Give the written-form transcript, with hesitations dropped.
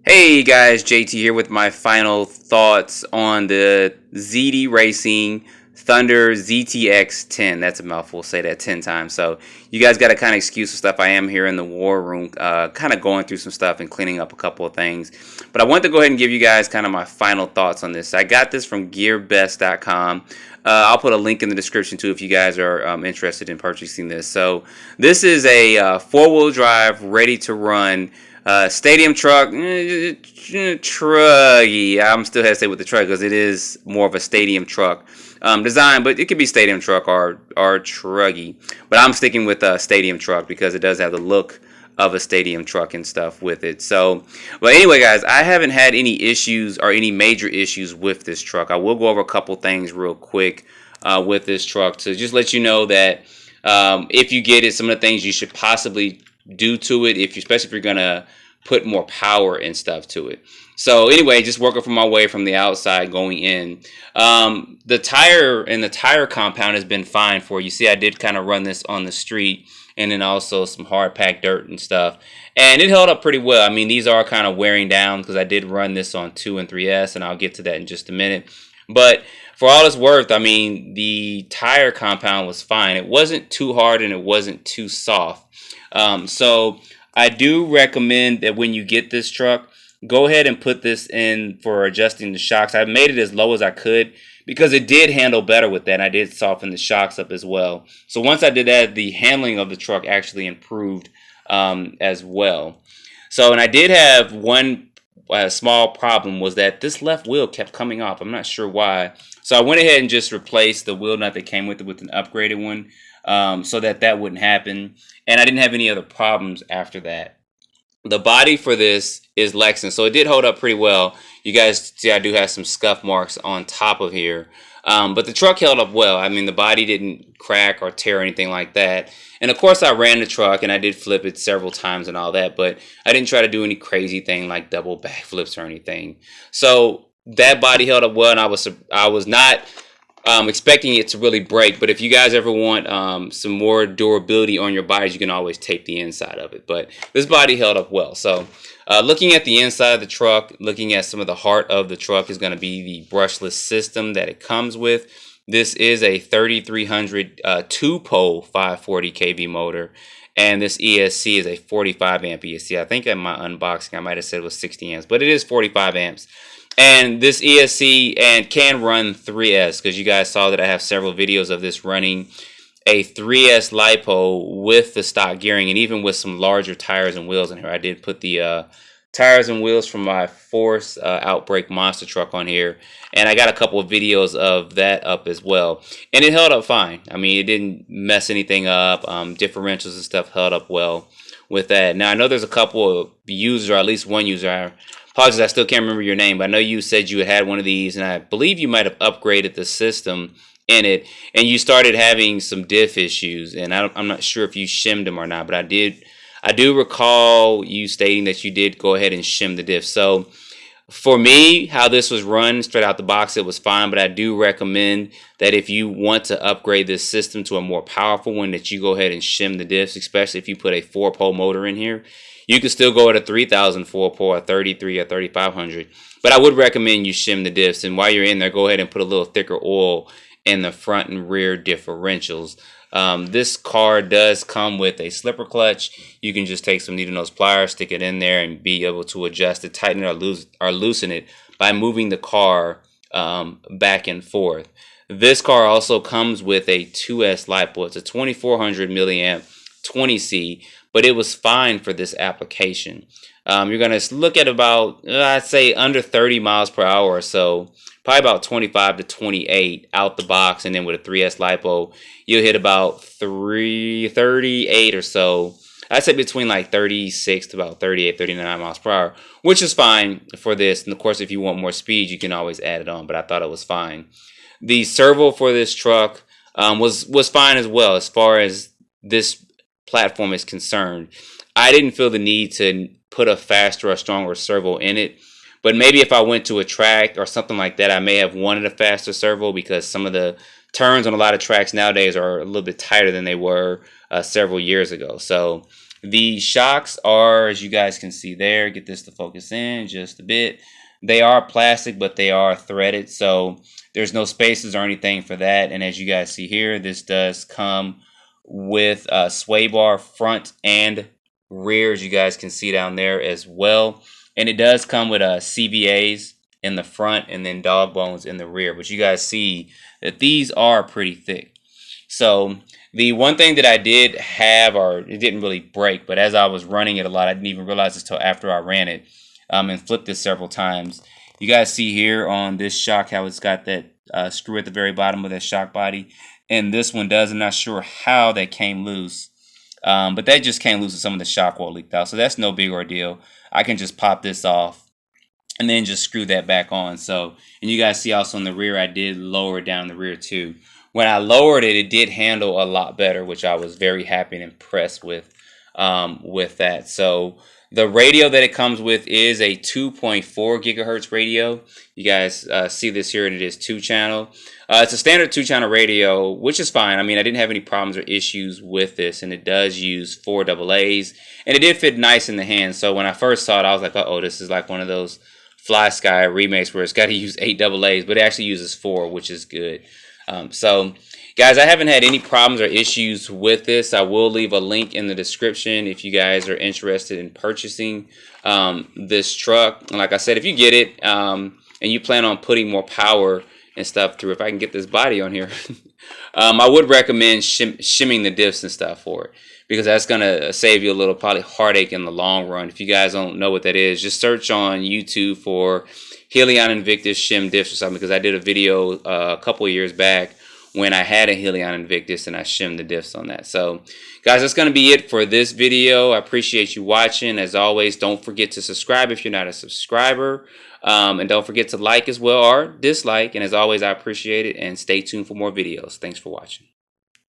Hey guys, JT here with my final thoughts on the Racing Thunder ZTX-10. That's a mouthful, say that 10 times. So you guys got to kind of excuse some stuff. I am here in the war room, kind of going through some stuff and cleaning up a couple of things. But I want to go ahead and give you guys kind of my final thoughts on this. I got this from Gearbest.com. I'll put a link in the description too if you guys are interested in purchasing this. So this is a four-wheel drive, ready to run stadium truck, truggy. I'm still hesitate with the truck because it is more of a stadium truck design, but it could be stadium truck or truggy. But I'm sticking with a stadium truck because it does have the look of a stadium truck and stuff with it. So, but anyway, guys, I haven't had any issues or any major issues with this truck. I will go over a couple things real quick with this truck to just let you know that if you get it, some of the things you should possibly do to it, especially if you're gonna put more power and stuff to it. So anyway, just working from my way from the outside going in. The tire compound has been fine for you. See, I did kind of run this on the street and then also some hard packed dirt and stuff, and it held up pretty well. I mean, these are kind of wearing down because I did run this on 2 and 3S, and I'll get to that in just a minute. But for all it's worth, I mean, the tire compound was fine. It wasn't too hard and it wasn't too soft. So I do recommend that when you get this truck, go ahead and put this in for adjusting the shocks. I made it as low as I could because it did handle better with that. And I did soften the shocks up as well. So once I did that, the handling of the truck actually improved as well. So, and I did have one small problem, was that this left wheel kept coming off. I'm not sure why. So I went ahead and just replaced the wheel nut that came with it with an upgraded one, so that wouldn't happen. And I didn't have any other problems after that. The body for this is Lexan, so it did hold up pretty well. You guys see I do have some scuff marks on top of here. But the truck held up well. I mean, the body didn't crack or tear or anything like that. And of course, I ran the truck and I did flip it several times and all that, but I didn't try to do any crazy thing like double backflips or anything. So that body held up well, and I was not expecting it to really break. But if you guys ever want some more durability on your bodies, you can always tape the inside of it. But this body held up well. So looking at the inside of the truck, looking at some of the heart of the truck is going to be the brushless system that it comes with. This is a 3300 two-pole 540 kV motor. And this ESC is a 45 amp ESC. I think in my unboxing I might have said it was 60 amps, but it is 45 amps. And this ESC and can run 3S, because you guys saw that I have several videos of this running a 3S Lipo with the stock gearing and even with some larger tires and wheels in here. I did put the tires and wheels from my Force Outbreak monster truck on here, and I got a couple of videos of that up as well, and it held up fine. I mean, it didn't mess anything up. Differentials and stuff held up well with that. Now I know there's a couple of users, or at least one user, I apologize, I still can't remember your name, but I know you said you had one of these, and I believe you might have upgraded the system in it, and you started having some diff issues, and I'm not sure if you shimmed them or not, but I do recall you stating that you did go ahead and shim the diff. So for me, how this was run straight out the box, it was fine, but I do recommend that if you want to upgrade this system to a more powerful one, that you go ahead and shim the diffs, especially if you put a 4-pole motor in here. You can still go at a 3000 4-pole, a 33 or 3500, but I would recommend you shim the diffs, and while you're in there, go ahead and put a little thicker oil in the front and rear differentials. This car does come with a slipper clutch. You can just take some needle nose pliers, stick it in there, and be able to adjust it, tighten it, or loosen it by moving the car back and forth. This car also comes with a 2S Lipo. It's a 2400 milliamp 20C, but it was fine for this application. You're going to look at about, I'd say, under 30 miles per hour or so, probably about 25 to 28 out the box, and then with a 3S Lipo, you'll hit about 38 or so. I'd say between like 36 to about 38, 39 miles per hour, which is fine for this. And of course, if you want more speed, you can always add it on, but I thought it was fine. The servo for this truck was fine as well as far as this platform is concerned. I didn't feel the need to put a faster or stronger servo in it, but maybe if I went to a track or something like that, I may have wanted a faster servo, because some of the turns on a lot of tracks nowadays are a little bit tighter than they were several years ago. So The shocks are, as you guys can see there, get this to focus in just a bit. They are plastic, but they are threaded, so there's no spaces or anything for that. And as you guys see here, this does come with a sway bar front and rear, as you guys can see down there as well. And it does come with CVAs in the front and then dog bones in the rear. But you guys see that these are pretty thick. So the one thing that I did have, or it didn't really break, but as I was running it a lot, I didn't even realize this until after I ran it and flipped this several times. You guys see here on this shock how it's got that screw at the very bottom of that shock body. And this one does. I'm not sure how that came loose. But that just came loose and some of the shock wall leaked out. So that's no big ordeal. I can just pop this off and then just screw that back on. So, and you guys see also in the rear, I did lower it down the rear too. When I lowered it, it did handle a lot better, which I was very happy and impressed with that. So the radio that it comes with is a 2.4 gigahertz radio. You guys see this here, and it is 2-channel. It's a standard 2-channel radio, which is fine. I mean, I didn't have any problems or issues with this, and it does use 4 AA's, and it did fit nice in the hand. So when I first saw it, I was like, uh-oh, this is like one of those Fly Sky remakes where it's got to use 8 AA's, but it actually uses 4, which is good. So guys, I haven't had any problems or issues with this. I will leave a link in the description if you guys are interested in purchasing this truck. And like I said, if you get it and you plan on putting more power and stuff through, if I can get this body on here, I would recommend shimming the diffs and stuff for it, because that's going to save you a little probably heartache in the long run. If you guys don't know what that is, just search on YouTube for Helion Invictus shim diffs or something, because I did a video a couple of years back when I had a Helion Invictus and I shimmed the diffs on that. So guys, that's going to be it for this video. I appreciate you watching. As always, don't forget to subscribe if you're not a subscriber. And don't forget to like as well or dislike. And as always, I appreciate it. And stay tuned for more videos. Thanks for watching.